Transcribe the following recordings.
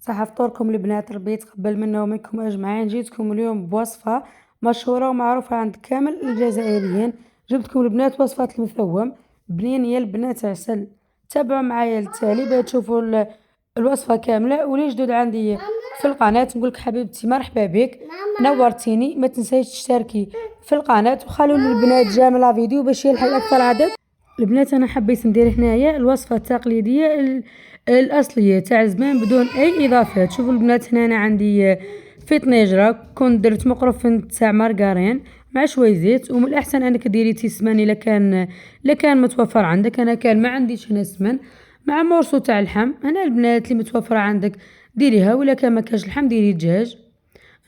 صح فطوركم البنات ربي يتقبل منا ومنكم أجمعين. جيتكم اليوم بوصفة مشهورة ومعروفة عند كامل الجزائريين. جبتكم البنات وصفة المثوم بنين يا البنات عسل. تابعوا معايا التالي باش تشوفوا الوصفة كاملة. ولي جدد عندي في القناة نقولك حبيبتي مرحبا بك، نورتيني. ما تنسيش تشتركي في القناة وخلوا البنات جامل لا فيديو باش يلحق أكثر عدد. البنات انا حبيت ندير هنايا الوصفه التقليديه الاصليه تاع زمان بدون اي اضافات. شوفوا البنات هنا أنا عندي في طنجره كنت درت مقرفن تاع مارغرين مع شويه زيت، ومن الاحسن انك ديري تيسمان الا كان متوفر عندك. انا كان ما عنديش هنا سمن، مع مورسو تاع اللحم. انا البنات اللي متوفره عندك ديريها، ولا كان ما كاش لحم ديري دجاج.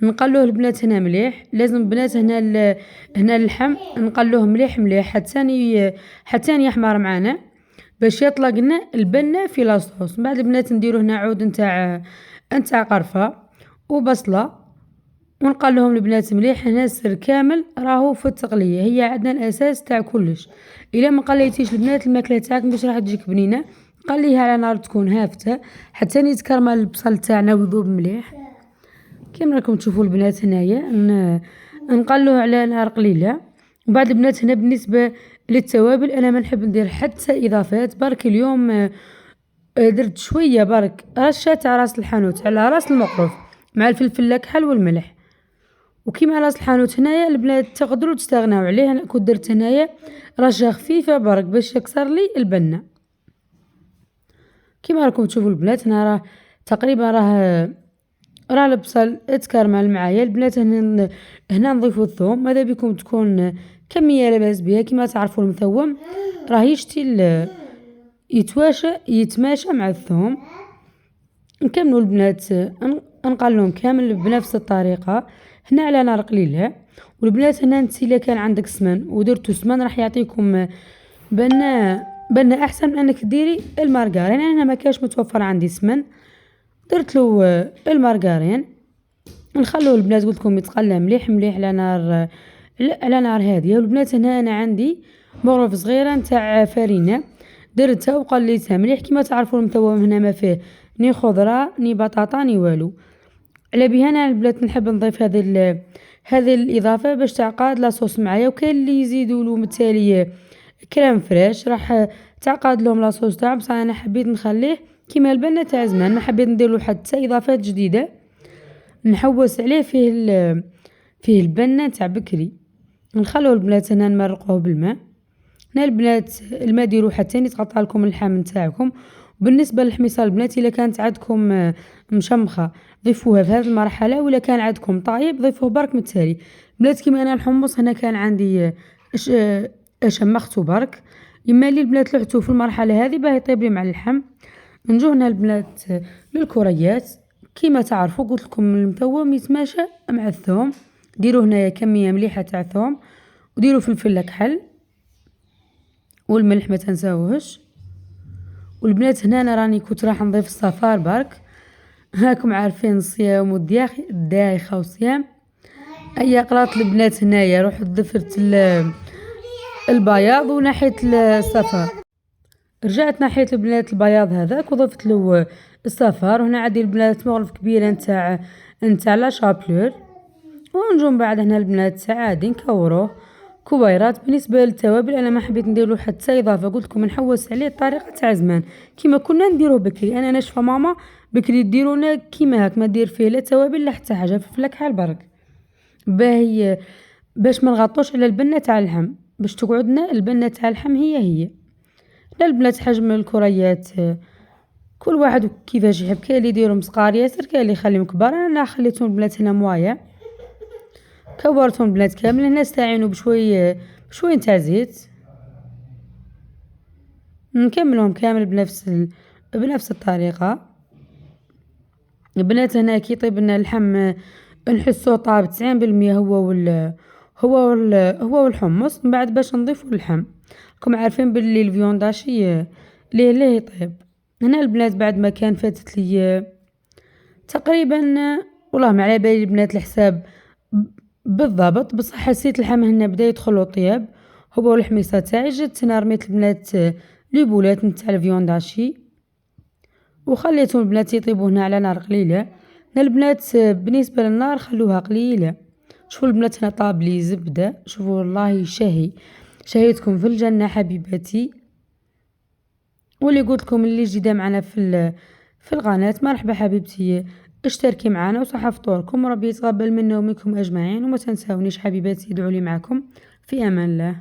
نقلوه البنات هنا مليح، لازم بنات هنا اللحم نقلوه مليح مليح حتى يحمر معانا باش يطلق لنا البنه في لاصوص. من بعد البنات نديرو هنا عود نتاع قرفه وبصله ونقلوهم البنات مليح. هنا السر كامل راهو في التقليه، هي عندنا الاساس تاع كلش. الا ما قليتيش البنات الماكله تاعك باش راح تجيك بنينه. قليها على نار تكون هافته حتى يتكرمل البصل تاعنا ويذوب مليح كيما راكم تشوفوا البنات. هنايا نقلوه على نار قليله. وبعد البنات هنا بالنسبه للتوابل انا ما نحب ندير حتى اضافات. برك اليوم درت شويه برك رشه تاع راس الحانوت على راس المقروف مع الفلفل الاكحل والملح. وكيما راس الحانوت هنايا البنات تقدروا تستغناو عليه. انا كنت درت هنايا رشه خفيفه برك باش يكسر لي البنه. كيما راكم تشوفوا البنات هنا راه تقريبا راه البصل تكرمل معايا البنات. هنا نضيفوا الثوم. ماذا بكم تكون كميه لاباس بها. كما تعرفوا المثوم راه يتماشى مع الثوم. نكملوا البنات نقلوهم كامل بنفس الطريقه هنا على نار قليله. والبنات هنا انت الا كان عندك سمن ودرتو سمن راح يعطيكم بنه احسن من انك ديري المارغرين. انا ما كاش متوفر عندي سمن درت له المارغرين. نخلوه البنات قلت لكم يتقلى مليح مليح على نار هاديه. والبنات هنا انا عندي مغرف صغيره نتاع فرينه درتها وقليتها مليح. كما تعرفوا المثوم هنا ما فيه ني خضره ني بطاطا ني والو. على بها انا البنات نحب نضيف هذه الاضافه باش تعقد لاصوص معايا. وكاين اللي يزيدوا له متاليه كريم فريش راح تعقد لهم لاصوص تاعهم، بصح انا حبيت نخليه كيما البنه تاع زمان. ما حبيت ندير له حتى اضافات جديده نحوس عليه فيه البنه تاع بكري. نخلوه البنات هنا نمرقوه بالماء. هنا البنات الماء ديروا حتى يتقطع لكم اللحم نتاعكم. وبالنسبه للحميصه البنات الا كانت عندكم مشمخه ضيفوها في هذه المرحله، ولا كان عندكم طايب ضيفوه برك من التالي. بنات كيما انا الحمص هنا كان عندي شمخته برك. اما اللي البنات لحتوه في المرحله هذه باه يطيب لي مع اللحم. نجو هنا البنات للكريات. كيما تعرفوا قلت لكم المثوم يتماشى مع الثوم. ديروا هنايا كميه مليحه تاع ثوم وديروا فلفل اكحل والملح ما تنساوهش. والبنات هنا انا راني كنت راح نضيف الصفار برك. هاكم عارفين الصيام والدايخه وصيام. اي قرات البنات هنايا روح ضفرت البياض وناحيه الصفار. رجعت ناحيه البنات البياض هذاك وضفت له الصفار. وهنا عندي البنات مغرف كبيره نتاع لا شابلور. ونجوم بعد هنا البنات عادي نكوروه كبيرات. بالنسبه للتوابل انا ما حبيت ندير له حتى اضافه، قلت لكم نحوس عليه الطريقه تاع زمان كيما كنا نديروه بكري. انا نشفى ماما بكري ديرونا كيما هاك ما دير فيه لا توابل لا حتى حاجه في الفلك برك باش ما نغطوش على البنه تاع اللحم باش تقعدنا البنه تاع اللحم هي. لا البنات حجم الكريات كل واحد كيفاش يحب. كاين اللي يديرهم صغار ياسر كاين اللي يخليهم كبار. انا خليتهم البنات هنا موايا كورتهم البنات كامل. هنا استعينوا بشويه نتاع زيت نكملهم كامل بنفس الطريقه. البنات هنا كي يطيب لنا اللحم نحسوه طاب 90% هو والحمص. من بعد باش نضيفوا اللحم راكم عارفين باللي الفيونداشي ليه يطيب. هنا البنات بعد ما كان فاتت لي تقريبا والله ما على بالي البنات الحساب بالضبط، بصح حسيت اللحم هنا بدا يدخل طياب هو والحميصه تاعي. جات انا رميت البنات لي بولات نتاع الفيونداشي وخليتهم البنات يطيبوا هنا على نار قليلة. هنا البنات بالنسبة للنار خلوها قليلة. شوفوا البنات هنا طاب لي زبدة، شوفوا والله شهي، شهيتكم في الجنة حبيباتي. واللي قلت لكم اللي جديدة معنا في القناة، مرحبا حبيبتي، اشتركي معنا وصحة فطوركم، وربي يتقبل منا ومنكم أجمعين، وما تنساونيش حبيباتي ادعوا لي معكم. في أمان الله.